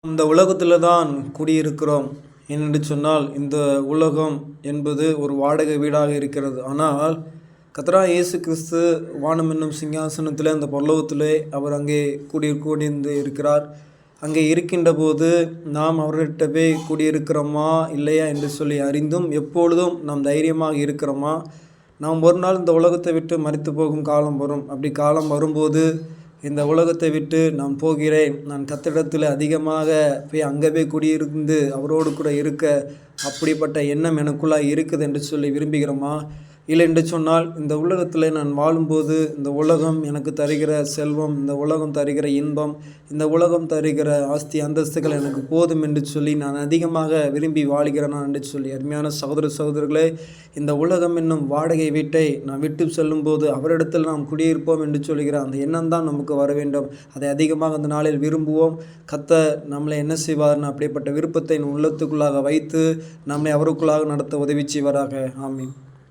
இந்த உலகத்தில் தான் குடியிருக்கிறோம். ஏனென்று சொன்னால் இந்த உலகம் என்பது ஒரு வாடகை வீடாக இருக்கிறது. ஆனால் கர்த்தராகிய இயேசு கிறிஸ்து வானம் என்னும் சிங்காசனத்தில் அந்த பரலோகத்திலே அவர் அங்கே குடியிருந்து இருக்கிறார். அங்கே இருக்கின்ற போது நாம் அவர்கிட்ட போய் குடியிருக்கிறோமா இல்லையா என்று சொல்லி அறிந்தும் எப்பொழுதும் நாம் தைரியமாக இருக்கிறோமா? நாம் ஒரு நாள் இந்த உலகத்தை விட்டு மரித்து போகும் காலம் வரும். அப்படி காலம் வரும்போது இந்த உலகத்தை விட்டு நான் போகிறேன், நான் கர்த்தரிடத்தில் அதிகமாக போய் அங்கே போய் குடியிருந்து அவரோடு கூட இருக்க அப்படிப்பட்ட எண்ணம் எனக்குள்ளாக இருக்குது என்று சொல்லி விரும்புகிறோமா? இல்லை என்று சொன்னால் இந்த உலகத்தில் நான் வாழும்போது இந்த உலகம் எனக்கு தருகிற செல்வம், இந்த உலகம் தருகிற இன்பம், இந்த உலகம் தருகிற ஆஸ்தி அந்தஸ்துகள் எனக்கு போதும் என்று சொல்லி நான் அதிகமாக விரும்பி வாழ்கிறேனா என்று சொல்லி அருமையான சகோதர சகோதரர்களே, இந்த உலகம் என்னும் வாடகை வீட்டை நான் விட்டு செல்லும்போது அவரிடத்தில் நாம் குடியிருப்போம் என்று சொல்கிற அந்த எண்ணம் தான் நமக்கு வர வேண்டும். அதை அதிகமாக அந்த நாளில் விரும்புவோம். கர்த்தர் நம்மளை என்ன செய்வார்னு அப்படிப்பட்ட விருப்பத்தை உள்ளத்துக்குள்ளாக வைத்து நம்மை அவருக்குள்ளாக நடத்த உதவி செய்வாராக. ஆமீன்.